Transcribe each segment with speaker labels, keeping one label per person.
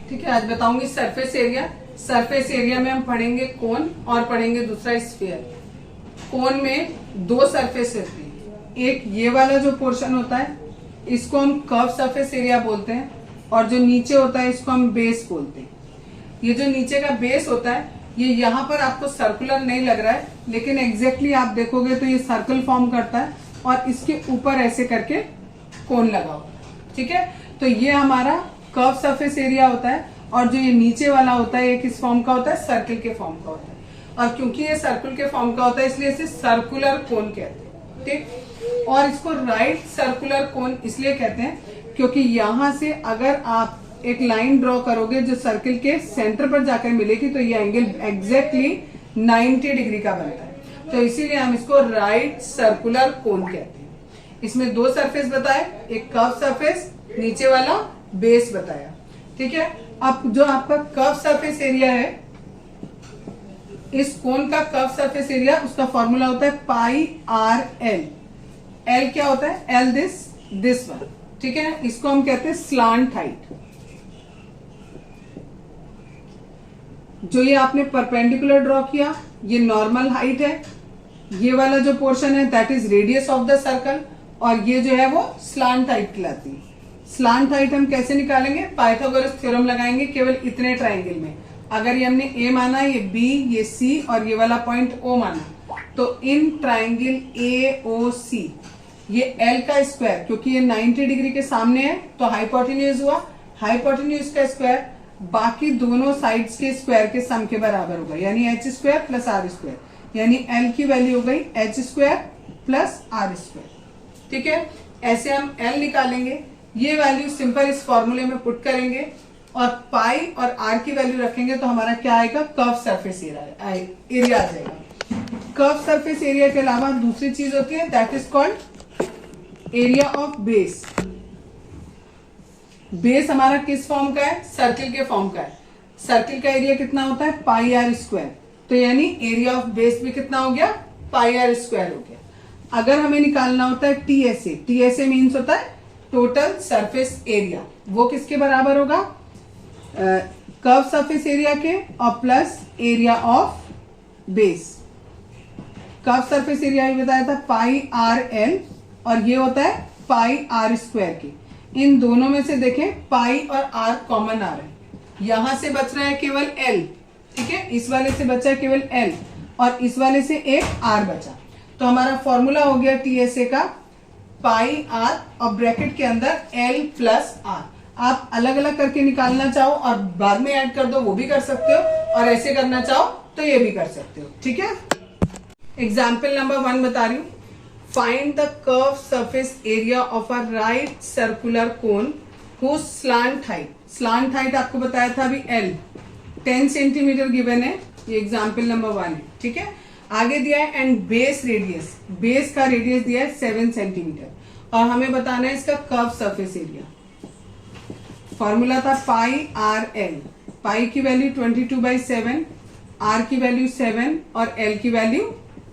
Speaker 1: ठीक है, आज बताऊंगी सरफेस एरिया। सरफेस एरिया में हम पढ़ेंगे कोन और पढ़ेंगे दूसरा स्फीयर। कोन में दो सरफेस होती है, एक ये वाला जो पोर्शन होता है इसको हम कर्व सरफेस एरिया बोलते हैं, और जो नीचे होता है इसको हम बेस बोलते हैं। ये जो नीचे का बेस होता है ये यहाँ पर आपको सर्कुलर नहीं लग रहा है, लेकिन एग्जैक्टली आप देखोगे तो ये सर्कल फॉर्म करता है और इसके ऊपर ऐसे करके कोन लगा होता है। ठीक है, तो ये हमारा कर्व सरफेस एरिया होता है, और जो ये नीचे वाला होता है ये किस फॉर्म का होता है, सर्कल के फॉर्म का होता है। और क्योंकि ये सर्कल के फॉर्म का होता है इसलिए इसे सर्कुलर कोन कहते हैं। ठीक, और इसको राइट सर्कुलर कोन इसलिए कहते हैं क्योंकि यहां से अगर आप एक लाइन ड्रॉ करोगे जो सर्कल के सेंटर पर जाकर मिलेगी तो ये एंगल एग्जैक्टली 90 डिग्री का बनता है, तो इसीलिए हम इसको राइट सर्कुलर कोन कहते हैं। इसमें दो सरफेस बताए, एक कर्व सरफेस, नीचे वाला बेस बताया। ठीक है, अब जो आपका कर्व सरफेस एरिया है, इस कोन का कर्व सरफेस एरिया, उसका फॉर्मूला होता है पाई आर एल। एल क्या होता है, एल दिस वन। ठीक है, इसको हम कहते हैं स्लांट हाइट। जो ये आपने परपेंडिकुलर ड्रॉ किया ये नॉर्मल हाइट है, ये वाला जो पोर्शन है that is radius of the circle, और ये जो है वो स्लांट हाइट कहलाती है। स्लांट हाइट हम कैसे निकालेंगे, पाइथागोरस थ्योरम लगाएंगे केवल इतने ट्राइंगल में। अगर ये हमने ए माना, ये बी, ये सी और ये वाला पॉइंट ओ माना, तो इन ट्राइंगल ए ओ सी ये एल का स्क्वायर, क्योंकि ये 90 डिग्री के सामने है तो हाइपोटेन्यूज हुआ, हाइपोटेन्यूज का स्क्वायर बाकी दोनों साइड्स के स्क्वायर के सम के बराबर होगा, यानी H square plus R square, यानी एल की वैल्यू हो गई H square plus R square. ठीक है, ऐसे हम एल निकालेंगे, ये वैल्यू सिंपल इस फॉर्मूले में पुट करेंगे और पाई और आर की वैल्यू रखेंगे तो हमारा क्या आएगा, कर्व सरफेस एरिया आ जाएगा। कर्व सरफेस एरिया के अलावा दूसरी चीज होती है that is called area of base. Base हमारा किस फॉर्म का है, सर्किल के फॉर्म का है। सर्किल का एरिया कितना होता है, पाई आर स्क्वायर, तो यानी एरिया ऑफ बेस भी कितना हो गया, पाई आर स्क्वायर हो गया। अगर हमें निकालना होता है टीएसए, टीएसए मीन्स होता है टोटल सरफेस एरिया, वो किसके बराबर होगा, कर्व सरफेस एरिया के और plus area of base. Curve surface area भी बताया था पाई आर एल, और ये होता है पाई आर स्क्वायर की। इन दोनों में से देखें पाई और आर कॉमन आ रहे हैं, यहां से बच रहा है केवल एल। ठीक है, इस वाले से बचा है केवल एल और इस वाले से एक आर बचा, तो हमारा फॉर्मूला हो गया टीएसए का पाई आर और ब्रैकेट के अंदर एल प्लस आर। आप अलग अलग करके निकालना चाहो और बाद में ऐड कर दो वो भी कर सकते हो, और ऐसे करना चाहो तो ये भी कर सकते हो। ठीक है, एग्जाम्पल नंबर 1 बता रही हूं। Find the curve surface area of a right circular cone whose slant height. Slant height आपको बताया था अभी एल 10 सेंटीमीटर गिवन है, ये एग्जाम्पल नंबर 1 है। ठीक है, आगे दिया है एंड बेस रेडियस, बेस का रेडियस दिया है 7 सेंटीमीटर, और हमें बताना है इसका कर्व सरफेस एरिया। फॉर्मूला था पाई आर एल, पाई की वैल्यू 22/7, आर की वैल्यू 7 और एल की वैल्यू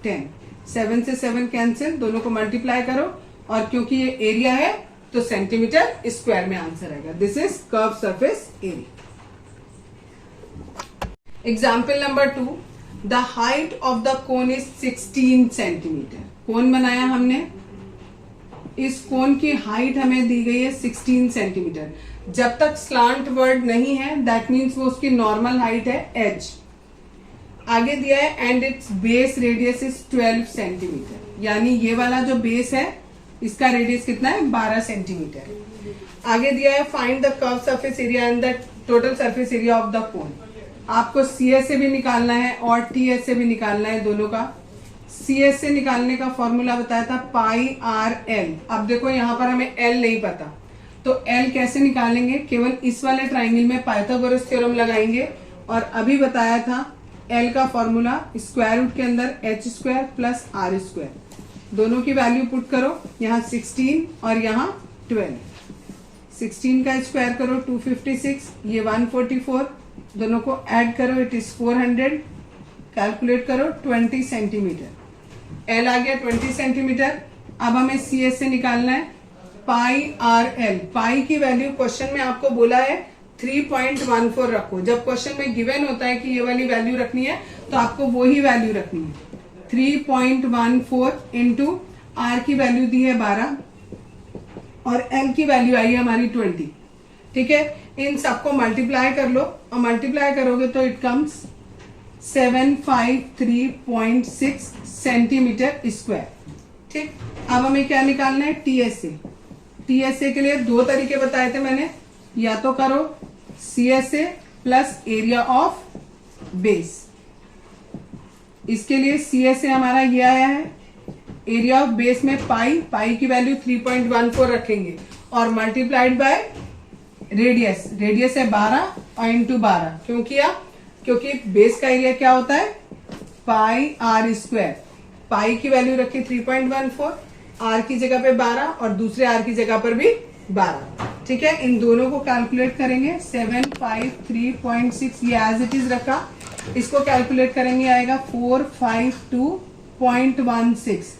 Speaker 1: 10। 7 से 7 कैंसिल, दोनों को मल्टीप्लाई करो, और क्योंकि ये एरिया है तो सेंटीमीटर स्क्वायर में आंसर आएगा। This is curve surface area. Example number 2, the height of the cone is 16 centimetre. Cone बनाया हमने, इस कोन की हाइट हमें दी गई है 16 सेंटीमीटर। जब तक स्लांट वर्ड नहीं है दैट मीन्स वो उसकी नॉर्मल हाइट है एच। आगे दिया है and it's base radius is 12 centimetre, यानी ये वाला जो बेस है इसका रेडियस कितना है, 12 सेंटीमीटर। आगे दिया है find the curve surface area and the total surface area of the कोन। आपको सीएस से भी निकालना है और टीएस से भी निकालना है, दोनों का। सीएस से निकालने का फॉर्मूला बताया था पाई आर एल। अब देखो यहाँ पर हमें एल नहीं पता, तो एल कैसे निकालेंगे, केवल इस वाले ट्राइंगल में पाइथागोरस थ्योरम लगाएंगे, और अभी बताया था एल का फॉर्मूला स्क्वायर रूट के अंदर H square plus R square. दोनों की वैल्यू पुट करो, यहाँ 16 और यहाँ 12। 16 का स्क्वायर करो 256, ये 144, दोनों को ऐड करो इट इज 400, कैलकुलेट करो 20 सेंटीमीटर। एल आ गया 20 सेंटीमीटर। अब हमें सीएस से निकालना है पाई आर एल। पाई की वैल्यू क्वेश्चन में आपको बोला है 3.14 रखो। जब क्वेश्चन में गिवन होता है कि ये वाली वैल्यू रखनी है तो आपको वही वैल्यू रखनी है। 3.14 इंटू आर की वैल्यू दी है 12 और एल की वैल्यू आई है हमारी 20। ठीक है, इन सबको मल्टीप्लाई कर लो और मल्टीप्लाई करोगे तो इट कम्स 753.6 सेंटीमीटर स्क्वायर। ठीक, अब हमें क्या निकालना है? टीएसए। टीएसए के लिए दो तरीके बताए थे मैंने, या तो करो CSA plus area of base. इसके लिए सीएसए हमारा ये आया है, एरिया ऑफ बेस में पाई की वैल्यू 3.14 रखेंगे और मल्टीप्लाइड बाय रेडियस। रेडियस है 12 और इंटू 12 क्यों किया? क्योंकि बेस का एरिया क्या होता है? पाई आर स्क्वायर। पाई की वैल्यू रखी 3.14, आर की जगह पे 12 और दूसरे आर की जगह पर भी 12। ठीक है, इन दोनों को कैलकुलेट करेंगे। 753.6 ये एज इट इज रखा, इसको कैलकुलेट करेंगे आएगा 452.16।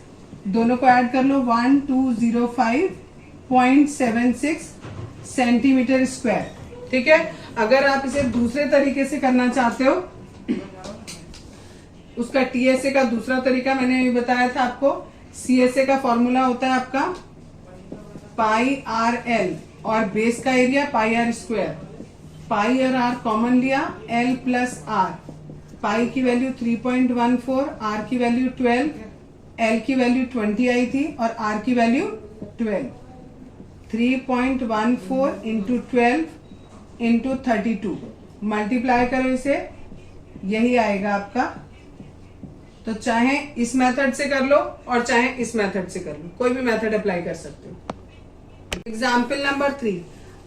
Speaker 1: दोनों को ऐड कर लो 1205.76 सेंटीमीटर स्क्वायर। ठीक है, अगर आप इसे दूसरे तरीके से करना चाहते हो, उसका टीएसए का दूसरा तरीका मैंने अभी बताया था आपको। सीएसए का फॉर्मूला होता है आपका पाई आर एल और बेस का एरिया पाई आर स्क्वायर। पाई और आर कॉमन लिया, एल प्लस आर। पाई की वैल्यू 3.14, आर की वैल्यू 12, एल की वैल्यू 20 आई थी और आर की वैल्यू 12। 3.14 इंटू 12 इंटू 32 मल्टीप्लाई करो इसे, यही आएगा आपका। तो चाहे इस मेथड से कर लो और चाहे इस मेथड से कर लो, कोई भी मेथड अप्लाई कर सकते हो। Example number 3,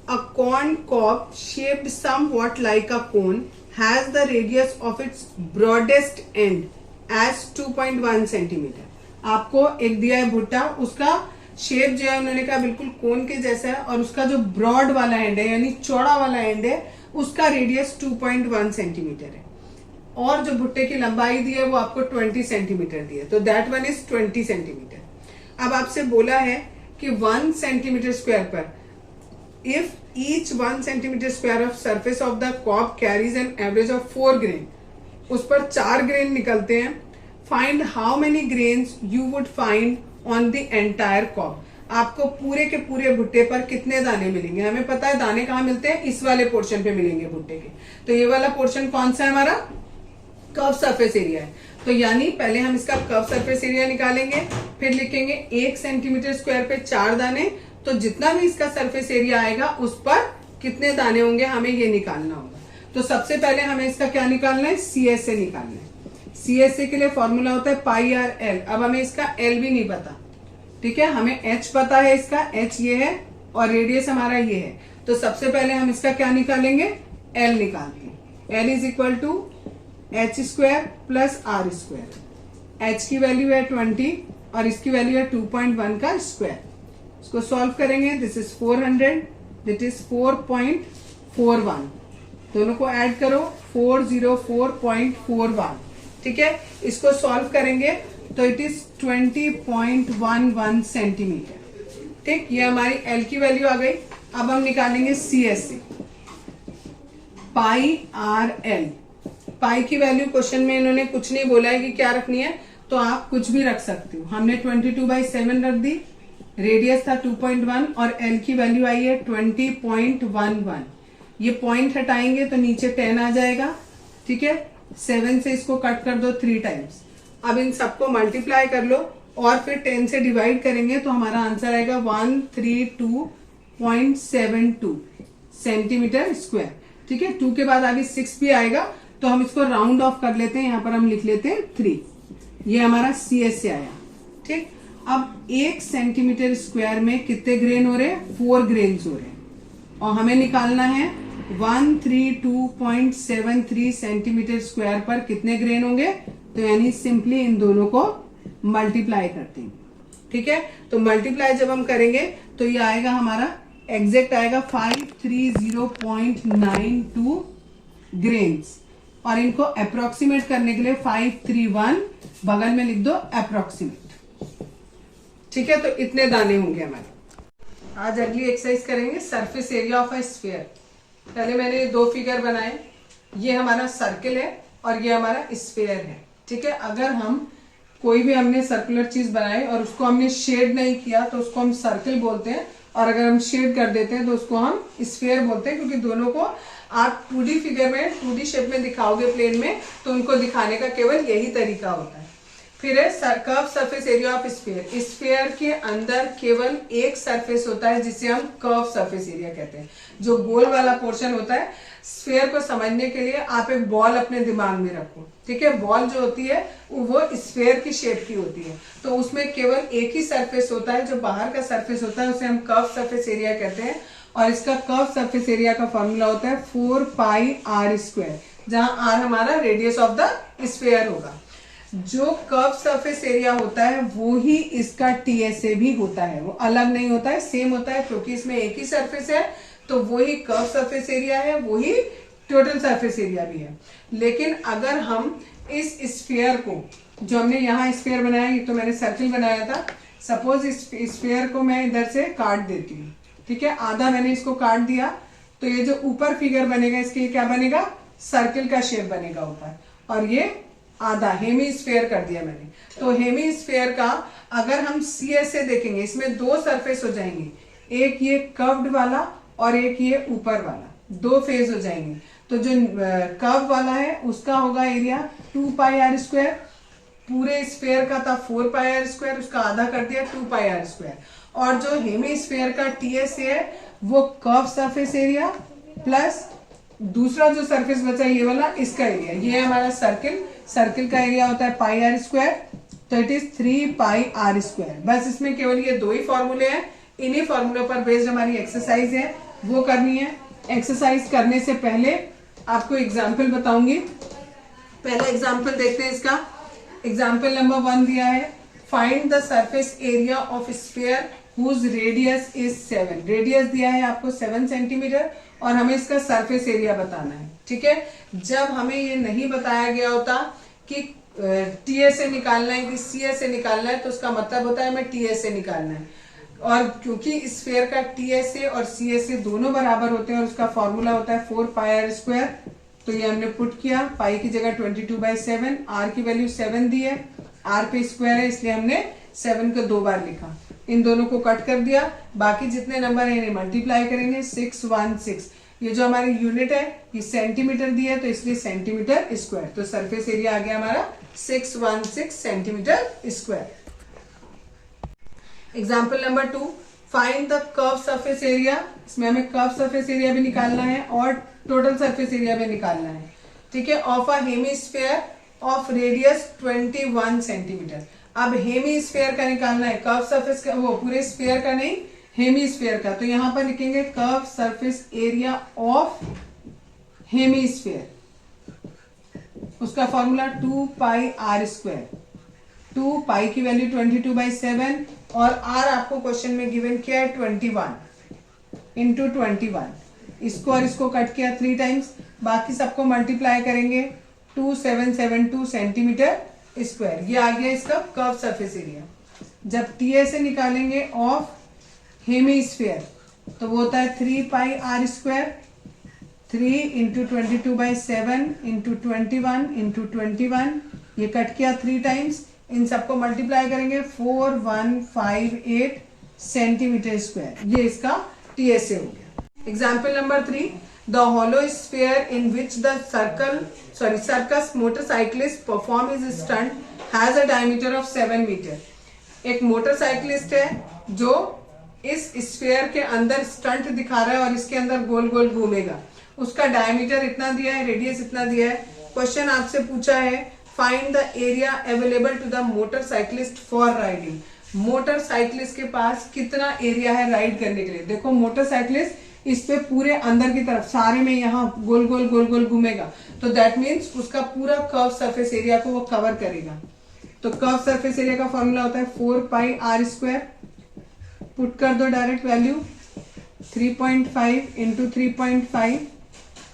Speaker 1: a corn cob shaped somewhat like a cone has the radius of its broadest end as 2.1 centimeter। आपको एक दिया है भुट्टा, उसका शेप जो है उन्होंने कहा बिल्कुल कोन के जैसा है और उसका जो ब्रॉड वाला एंड है यानी चौड़ा वाला एंड है उसका रेडियस 2.1 सेंटीमीटर है और जो भुट्टे की लंबाई दी है वो आपको 20 सेंटीमीटर दी है, तो दैट वन इज 20 सेंटीमीटर। अब आपसे बोला है कि 1 सेंटीमीटर स्क्वायर पर if each 1 centimeter square of surface of the cob carries an average of 4 grain, उस पर 4 ग्रेन निकलते हैं। find how many grains you would find on the entire cob। आपको पूरे के पूरे भुट्टे पर कितने दाने मिलेंगे? हमें पता है दाने कहाँ मिलते हैं, इस वाले पोर्शन पे मिलेंगे भुट्टे के। तो ये वाला पोर्शन कौन सा है? हमारा कर्व सरफेस एरिया है। तो यानी पहले हम इसका कर्व सरफेस एरिया निकालेंगे, फिर लिखेंगे 1 सेंटीमीटर स्क्वायर पे 4 दाने, तो जितना भी इसका सरफेस एरिया आएगा उस पर कितने दाने होंगे हमें ये निकालना होगा। तो सबसे पहले हमें इसका क्या निकालना है? सीएसए निकालना है। सीएसए के लिए फॉर्मूला होता है पाई आर एल। अब हमें इसका एल भी नहीं पता, ठीक है, हमें एच पता है, इसका एच ये है और रेडियस हमारा ये है। तो सबसे पहले हम इसका क्या निकालेंगे? एल निकालते हैं। L is equal to H square plus R square. H की वैल्यू है 20 और इसकी वैल्यू है 2.1 का स्क्वायर। इसको सॉल्व करेंगे, दिस इज 400, दिट इज 4.41। दोनों को ऐड करो 404.41। ठीक है, इसको सॉल्व करेंगे तो इट इज 20.11 सेंटीमीटर। ठीक, ये हमारी एल की वैल्यू आ गई। अब हम निकालेंगे सीएसए, पाई आर एल। पाई की वैल्यू क्वेश्चन में इन्होंने कुछ नहीं बोला है कि क्या रखनी है, तो आप कुछ भी रख सकते हो। हमने 22/7 रख दी, रेडियस था 2.1 और एल की वैल्यू आई है 20.11। ये पॉइंट हटाएंगे तो नीचे 10 आ जाएगा। ठीक है, 7 से इसको कट कर दो 3 टाइम्स। अब इन सबको मल्टीप्लाई कर लो और फिर 10 से डिवाइड करेंगे तो हमारा आंसर आएगा 132.72 सेंटीमीटर स्क्वायर। ठीक है, 2 के बाद आगे 6 भी आएगा तो हम इसको राउंड ऑफ कर लेते हैं, यहाँ पर हम लिख लेते हैं 3। ये हमारा सीएसए आया। ठीक, अब 1 सेंटीमीटर स्क्वायर में कितने ग्रेन हो रहे हैं? 4 ग्रेन्स हो रहे हैं और हमें निकालना है 132.73 सेंटीमीटर स्क्वायर पर कितने ग्रेन होंगे। तो यानी सिंपली इन दोनों को मल्टीप्लाई करते हैं। ठीक है, तो मल्टीप्लाई जब हम करेंगे तो ये आएगा हमारा एग्जैक्ट आएगा 530.92 ग्रेन्स और इनको अप्रोक्सीमेट करने के लिए 531 बगल में लिख दो अप्रोक्सीमेट। ठीक है, तो इतने दाने होंगे हमारे। आज अगली एक्सरसाइज करेंगे surface area of a sphere. पहले मैंने दो फिगर बनाए, ये हमारा सर्किल है और ये हमारा स्फीयर है, ठीक है। अगर हम कोई भी हमने सर्कुलर चीज बनाई और उसको हमने शेड नहीं किया तो उसको हम सर्किल बोलते हैं, और अगर हम शेड कर देते हैं तो उसको हम स्फीयर बोलते हैं, क्योंकि दोनों को आप 2D फिगर में 2D शेप में दिखाओगे प्लेन में, तो उनको दिखाने का केवल यही तरीका होता है। फिर है curve surface area of sphere. Sphere के अंदर केवल एक सरफेस होता है जिसे हम कर्व सरफेस एरिया कहते हैं। जो गोल वाला पोर्शन होता है, स्फीयर को समझने के लिए आप एक बॉल अपने दिमाग में रखो, ठीक है। बॉल जो होती है वो स्फीयर की शेप की होती है, तो उसमें केवल एक ही सरफेस होता है, जो बाहर का सरफेस होता है उसे हम कर्व सरफेस एरिया कहते हैं। और इसका कर्व सरफेस एरिया का फॉर्मूला होता है 4πr², जहां r हमारा रेडियस ऑफ द स्फीयर होगा। जो कर्व सरफेस एरिया होता है वो ही इसका टीएसए भी होता है, वो अलग नहीं होता है, सेम होता है, क्योंकि इसमें एक ही सरफेस है, तो वही कर्व सरफेस एरिया है, वही टोटल सरफेस एरिया भी है। लेकिन अगर हम इस स्फीयर को, जो हमने यहाँ स्फीयर बनाया, ये तो मैंने सर्किल बनाया था, सपोज इस स्फीयर को मैं इधर से काट देती हूँ, ठीक है, आधा मैंने इसको काट दिया, तो ये जो ऊपर फिगर बनेगा इसके क्या बनेगा, सर्किल का शेप बनेगा ऊपर, और ये आधा हेमी स्फीयर कर दिया मैंने। तो हेमी स्फीयर का अगर हम सीएस से देखेंगे, इसमें दो सरफेस हो जाएंगे, एक ये कर्व्ड वाला और एक ये ऊपर वाला, दो फेज हो जाएंगे। तो जो कर्व वाला है उसका होगा एरिया 2πr², पूरे स्फीयर का था 4πr², उसका आधा कर दिया 2πr²। और जो हेमी स्फीयर का टीएसए है वो कर्व सरफेस एरिया प्लस दूसरा जो सरफेस बचा ये वाला, इसका एरिया, ये हमारा सर्किल, सर्किल का एरिया होता है πr², तो इट इज 3πr²। बस इसमें केवल ये दो ही फॉर्मूले हैं, इन्हीं फॉर्मूलों पर बेस्ड हमारी एक्सरसाइज है, वो करनी है। एक्सरसाइज करने से पहले आपको एग्जाम्पल बताऊंगी। पहला एग्जाम्पल देखते हैं इसका। एग्जाम्पल नंबर 1 दिया है, find the surface area of sphere whose radius is 7। Radius दिया है आपको 7 सेंटीमीटर और हमें इसका सरफेस एरिया बताना है, ठीक है। जब हमें ये नहीं बताया गया होता कि टीएस से निकालना है कि सीएस से निकालना है, तो उसका मतलब होता है हमें टीएस से निकालना है। और क्योंकि स्फीयर का टीएसए और सीएसए दोनों बराबर होते हैं और उसका फॉर्मूला होता है 4πr², तो ये हमने पुट किया, पाई की जगह 22/7, आर की वैल्यू 7 दी है, आर पे स्क्वायर है इसलिए हमने 7 को 2 बार लिखा, इन दोनों को कट कर दिया, बाकी जितने नंबर है इन्हें मल्टीप्लाई करेंगे 616। ये जो हमारी यूनिट है ये सेंटीमीटर दी है, तो इसलिए सेंटीमीटर स्क्वायर, तो सरफेस एरिया आ गया हमारा 616 centimetre square. Example number 2, find the curve surface area. इसमें हमें कर्व सरफेस एरिया भी निकालना है और टोटल सरफेस एरिया भी निकालना है, ठीक है, of a hemisphere of radius 21 centimetre. अब हेमी स्फीयर का निकालना है, कर्व सरफेस का, वो पूरे स्फीयर का नहीं, हेमी स्फीयर का। तो यहां पर लिखेंगे curve surface area of hemisphere, उसका फॉर्मूला 2πr²। 2 पाई की वैल्यू 22/7 और r आपको क्वेश्चन में गिवन किया है 21 इंटू 21। इसको और इसको कट किया 3 टाइम्स, बाकी सबको मल्टीप्लाई करेंगे 2772 सेंटीमीटर स्क्वायर। ये आ गया इसका कर्व सरफेस एरिया। जब टीए से निकालेंगे ऑफ हेमीस्फीयर तो वो होता है 3πr², 3 इंटू 22/7 इंटू 21 इंटू 21, ये कट किया 3 टाइम्स, इन सबको मल्टीप्लाई करेंगे 4158 सेंटीमीटर स्क्वायर। ये इसका टीएसए हो गया। Example number 3, the hollow sphere in which the circus motorcyclist perform his stunt has a diameter of 7 metre. एक मोटरसाइकिलिस्ट है जो इस स्फीयर के अंदर स्टंट दिखा रहा है और इसके अंदर गोल गोल घूमेगा, उसका डायमीटर इतना दिया है, रेडियस इतना दिया है। क्वेश्चन आपसे पूछा है find the area available to the motorcyclist for riding. Motorcyclist के पास कितना एरिया है राइड करने के लिए। देखो मोटरसाइकिलिस्ट इस पे पूरे अंदर की तरफ सारे में यहाँ गोल गोल गोल गोल घूमेगा, तो दैट मीन्स उसका पूरा कर्व सरफेस एरिया को वो कवर करेगा। तो कर्व सरफेस एरिया का फॉर्मूला होता है 4πr²। पुट कर दो डायरेक्ट वैल्यू 3.5 इंटू 3.5,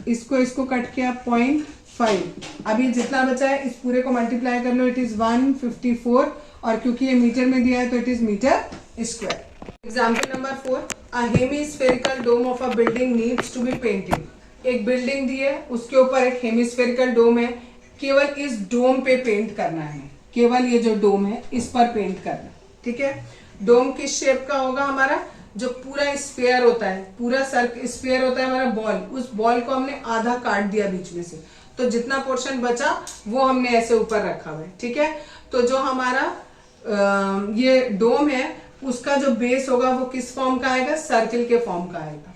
Speaker 1: इसको कट किया 0.5। अभी जितना बचा है इस पूरे को मल्टीप्लाई कर लो, इट इज 154 और क्योंकि ये मीटर में दिया है तो it is metre square. Example number 4, a hemispherical dome of a building needs to be painted. एक बिल्डिंग दी है, उसके ऊपर एक हेमिस्फेरिकल डोम है, केवल इस डोम पे पेंट करना है, केवल ये जो डोम है इस पर पेंट करना है, ठीक है। डोम किस शेप का होगा हमारा, जो पूरा स्फीयर होता है, पूरा स्फीयर होता है हमारा बॉल, उस बॉल को हमने आधा काट दिया बीच में से, तो जितना पोर्शन बचा वो हमने ऐसे ऊपर रखा हुआ है, ठीक है। तो जो हमारा ये डोम है उसका जो बेस होगा वो किस फॉर्म का आएगा, सर्किल के फॉर्म का आएगा,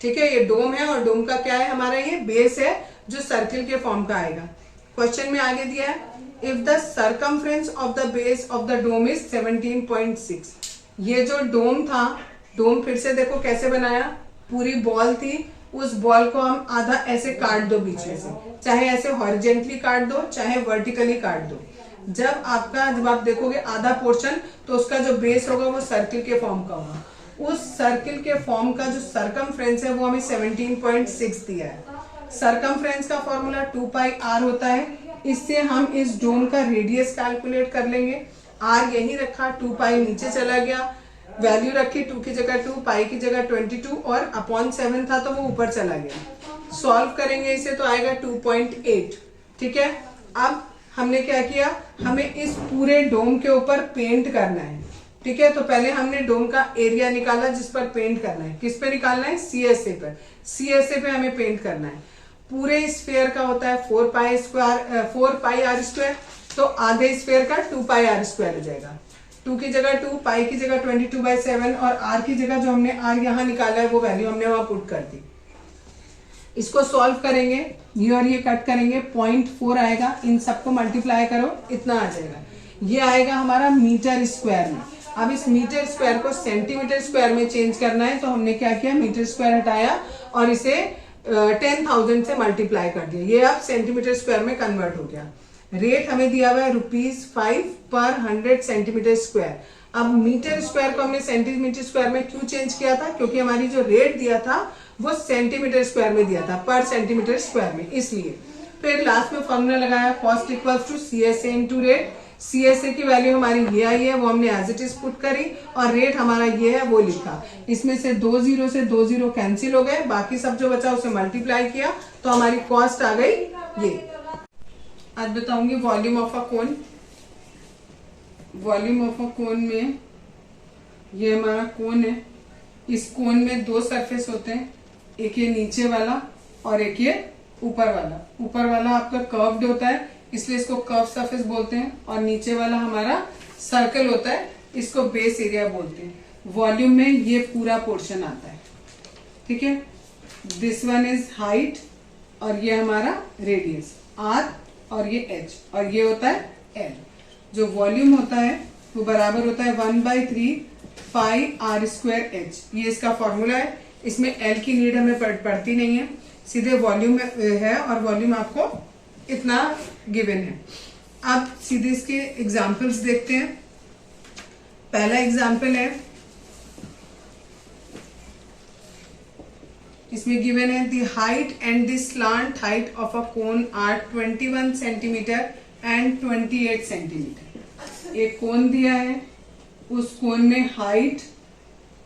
Speaker 1: ठीक है। ये डोम है और डोम का क्या है हमारा, ये बेस है जो सर्किल के फॉर्म का आएगा। क्वेश्चन में आगे दिया है, if the circumference of the base of the dome is 17.6। ये जो डोम था, डोम फिर से देखो कैसे बनाया, पूरी बॉल थी, उस बॉल को हम आधा ऐसे काट दो बीच में से, चाहे ऐसे हॉरिजेंटली काट दो चाहे वर्टिकली काट दो। जब आप देखोगे आधा पोर्शन, तो उसका जो बेस होगा वो सर्किल के फॉर्म का होगा। उस सर्किल के फॉर्म का जो सरकमफ्रेंस है वो हमें 17.6 दिया है। सरकमफ्रेंस का फॉर्मूला 2 पाई r होता है। इससे हम इस डोम का रेडियस कैलकुलेट कर लेंगे। r यही रखा, 2 पाई नीचे चला गया, वैल्यू रखी 2 की जगह 2, पाई की जगह 22 और अपॉन 7 था तो वो ऊपर चला गया। सॉल्व करेंगे इसे तो आएगा 2.8, ठीक है। अब हमने क्या किया, हमें इस पूरे डोम के ऊपर पेंट करना है, ठीक है। तो पहले हमने डोम का एरिया निकाला जिस पर पेंट करना है, किस पे निकालना है, CSA पर। CSA पे हमें पेंट करना है। पूरे स्फीयर का होता है 4 पाई r स्क्वायर, तो आधे स्फीयर का 2 पाई r स्क्वायर हो जाएगा। 2 की जगह 2, पाई की जगह 22/7 और r की जगह जो हमने r यहाँ निकाला है वो वैल्यू हमने वहां पुट कर दी। इसको सॉल्व करेंगे, ये और ये कट करेंगे, 0.4 आएगा, इन सबको मल्टीप्लाई करो, इतना आ जाएगा। ये आएगा हमारा मीटर स्क्वायर में। अब इस मीटर स्क्वायर को सेंटीमीटर स्क्वायर में चेंज करना है, तो हमने क्या किया, मीटर स्क्वायर हटाया और इसे 10,000 से मल्टीप्लाई कर दिया। ये अब सेंटीमीटर स्क्वायर में कन्वर्ट हो गया। रेट हमें दिया हुआ है ₹5 पर 100 सेंटीमीटर स्क्वायर। अब मीटर स्क्वायर को हमने सेंटीमीटर स्क्वायर में क्यों चेंज किया था, क्योंकि हमारी जो रेट दिया था वो सेंटीमीटर स्क्वायर में दिया था, पर सेंटीमीटर स्क्वायर में, इसलिए। फिर लास्ट में फॉर्मूला लगाया, cost equals to CSA into rate. CSA की वैल्यू हमारी ये आई है, वो हमने एज इट इज पुट करी, और रेट हमारा ये है वो लिखा। इसमें से 2 0 से 2 0 कैंसिल हो गए, बाकी सब जो बचा उसे मल्टीप्लाई किया तो हमारी कॉस्ट आ गई ये। आज बताऊंगी volume of a cone. Volume of a cone में ये हमारा कोन है। इस कोन में 2 सरफेस होते हैं, एक ये नीचे वाला और एक ये ऊपर वाला। ऊपर वाला आपका कर्व्ड होता है, इसलिए इसको कर्व सरफेस बोलते हैं, और नीचे वाला हमारा सर्कल होता है, इसको बेस एरिया बोलते हैं। वॉल्यूम में ये पूरा पोर्शन आता है, ठीक है। दिस वन इज हाइट और ये हमारा रेडियस r और ये h और ये होता है l। जो वॉल्यूम होता है वो बराबर होता है 1/3 पाई r स्क्वायर h। ये इसका फॉर्मूला है। इसमें l की नीड हमें पड़ती नहीं है, सीधे वॉल्यूम है और वॉल्यूम आपको इतना गिवन है। अब सीधे इसके एग्जांपल्स देखते हैं। पहला एग्जांपल है, इसमें गिवन है the height and the slant height of a cone are 21 centimetre and 28 centimetre. एक कोन दिया है, उस कोन में हाइट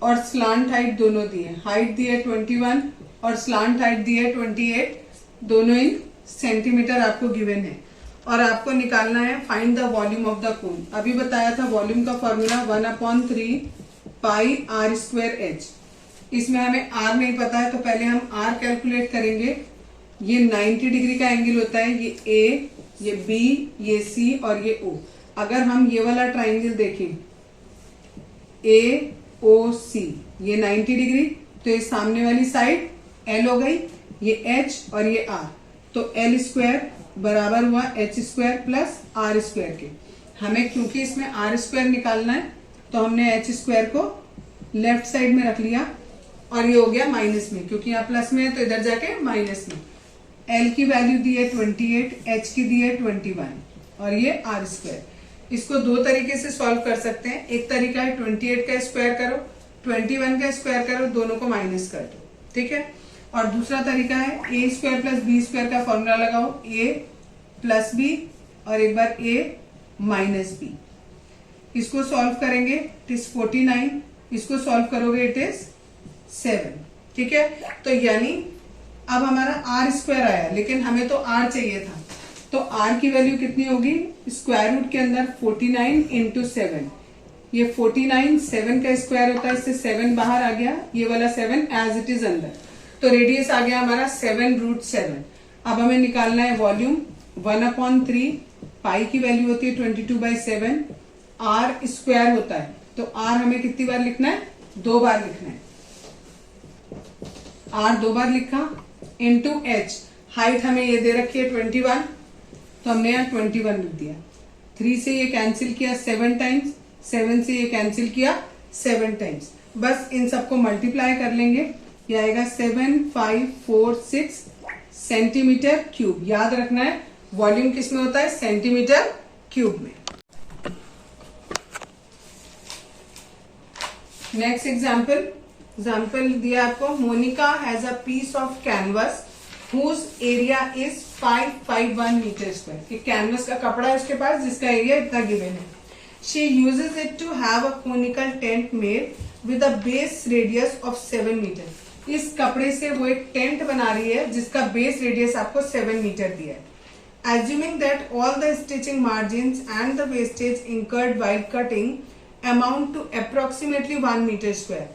Speaker 1: और स्लांट हाइट दोनों दिए। हाइट दी है 21 और स्लांट हाइट दी है 28, दोनों इन सेंटीमीटर आपको गिवन है, और आपको निकालना है find the volume of the कोन। अभी बताया था वॉल्यूम का फॉर्मूला 1/3 पाई r स्क्वायर h। इसमें हमें r नहीं पता है, तो पहले हम r कैलकुलेट करेंगे। ये 90 डिग्री का एंगल होता है, ये A, ये B, ये C और ये O। अगर हम ये वाला ट्राइंगल देखें AOC, ये 90 डिग्री, तो ये सामने वाली साइड L हो गई, ये H और ये R, तो L स्क्वायर बराबर हुआ H square plus R square के। हमें क्योंकि इसमें R स्क्वायर निकालना है, तो हमने H स्क्वायर को लेफ्ट साइड में रख लिया, और ये हो गया माइनस में, क्योंकि यहाँ प्लस में है तो इधर जाके माइनस में। L की वैल्यू दी है 28, H की दी है 21 और ये R स्क्वायर। इसको 2 तरीके से सॉल्व कर सकते हैं। एक तरीका है 28 का स्क्वायर करो, 21 का स्क्वायर करो, दोनों को माइनस कर दो, ठीक है। और दूसरा तरीका है a square plus b square का फॉर्मूला लगाओ, a प्लस b और एक बार a माइनस b। इसको सॉल्व करेंगे, इट इज 49, इसको सॉल्व करोगे इट इज 7, ठीक है। तो यानी अब हमारा आर स्क्वायर आया, लेकिन हमें तो आर चाहिए था, तो आर की वैल्यू कितनी होगी, स्क्वायर रूट के अंदर 49 इंटू 7, ये 49 7 का स्क्वायर होता है, इससे 7 बाहर आ गया, ये वाला 7 एज इट इज अंदर, तो रेडियस आ गया हमारा 7√7। अब हमें निकालना है वॉल्यूम, 1/3 पाई की वैल्यू होती है 22/7, आर स्क्वायर होता है, तो आर हमें कितनी बार लिखना है, 2 बार लिखना है, आर 2 बार लिखा, इंटू एच, हाइट हमें ये दे रखी है 21, तो हमने यहाँ 21 लिख दिया, 3 से ये कैंसिल किया 7 टाइम्स, 7 से ये कैंसिल किया 7 टाइम्स, बस इन सबको मल्टीप्लाई कर लेंगे, ये आएगा 7546 सेंटीमीटर क्यूब। याद रखना है वॉल्यूम किस में होता है, सेंटीमीटर क्यूब में। नेक्स्ट एग्जाम्पल दिया आपको, Monica has a piece of canvas whose area is 551 metre square. एक कैनवस का कपड़ा है उसके पास जिसका एरिया इतना गिवन है। She uses it to have a conical tent made with a base radius of 7 metre. इस कपड़े से वो एक टेंट बना रही है जिसका बेस रेडियस आपको 7 मीटर दिया है। Assuming that all the stitching margins and the wastage incurred while cutting amount to approximately 1 metre square.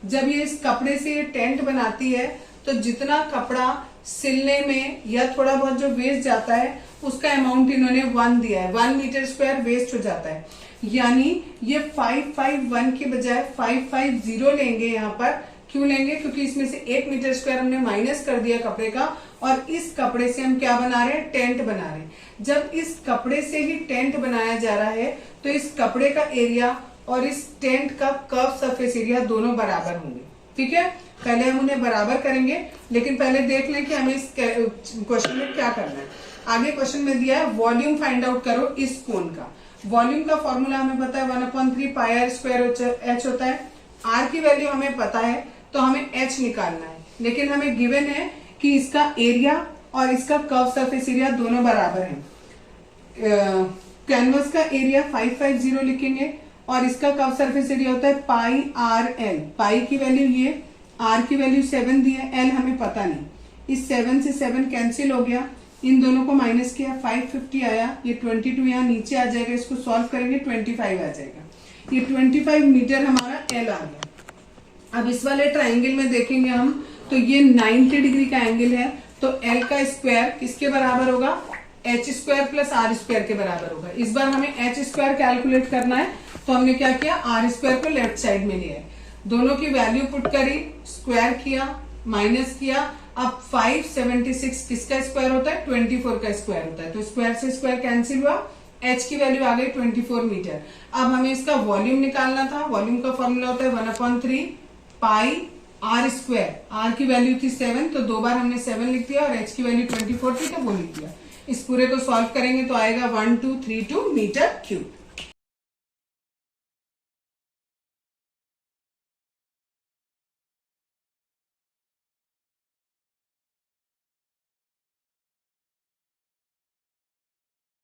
Speaker 1: जब ये इस कपड़े से ये टेंट बनाती है तो जितना कपड़ा सिलने में या थोड़ा बहुत जो वेस्ट जाता है उसका अमाउंट इन्होंने 1 दिया है, 1 मीटर स्क्वायर वेस्ट हो जाता है, यानी ये 551 के बजाय 550 लेंगे। यहाँ पर क्यों लेंगे, क्योंकि इसमें से 1 मीटर स्क्वायर हमने माइनस कर दिया कपड़े का, और इस कपड़े से हम क्या बना रहे हैं, टेंट बना रहे हैं। जब इस कपड़े से ही टेंट बनाया जा रहा है तो इस कपड़े का एरिया और इस टेंट का कर्व सरफेस एरिया दोनों बराबर होंगे। ठीक है, पहले हम उन्हें बराबर करेंगे, लेकिन पहले देख लें कि हमें इस क्वेश्चन में क्या करना है। आगे क्वेश्चन में दिया है वॉल्यूम फाइंड आउट करो इस कोन का। वॉल्यूम का फॉर्मूला हमें पता है 1/3 पाई आर स्क्वायर एच होता है। आर की वैल्यू हमें पता है तो हमें एच निकालना है, लेकिन हमें गिवन है कि इसका एरिया और इसका कर्व सरफेस एरिया दोनों बराबर है। कैनवस का एरिया 550 लिखेंगे और इसका कर्व सरफेस एरिया होता है पाई आर एल। पाई की वैल्यू ये, आर की वैल्यू 7 दी है, एल हमें पता नहीं, इस 7 से 7 कैंसिल हो गया, इन दोनों को माइनस किया, 550 आया, ये 22 यहाँ नीचे आ जाएगा, इसको सॉल्व करेंगे 25 आ जाएगा, ये 25 मीटर हमारा एल आ गया। अब इस वाले ट्राइंगल में देखेंगे हम तो ये 90 डिग्री का एंगल है, तो एल का स्क्वायर किसके बराबर होगा, H square plus R square के बराबर होगा। इस बार हमें एच स्क्वायर कैलकुलेट करना है, तो हमने क्या किया, आर स्क्वायर को लेफ्ट साइड में लिया है, दोनों की वैल्यू पुट करी, स्क्वायर किया, माइनस किया। अब 576 किसका स्क्वायर होता है, 24 का स्क्वायर होता है, तो स्क्वायर से स्क्वायर कैंसिल हुआ, एच की वैल्यू आ गई 24 मीटर। अब हमें इसका वॉल्यूम निकालना था, वॉल्यूम का फॉर्मूला होता है 1/3 पाई आर स्क्वायर। आर की वैल्यू थी 7, तो 2 बार हमने 7 लिख दिया, और एच की वैल्यू 24 थी तो वो लिख दिया। इस पूरे को सॉल्व करेंगे तो आएगा 1232 मीटर क्यूब।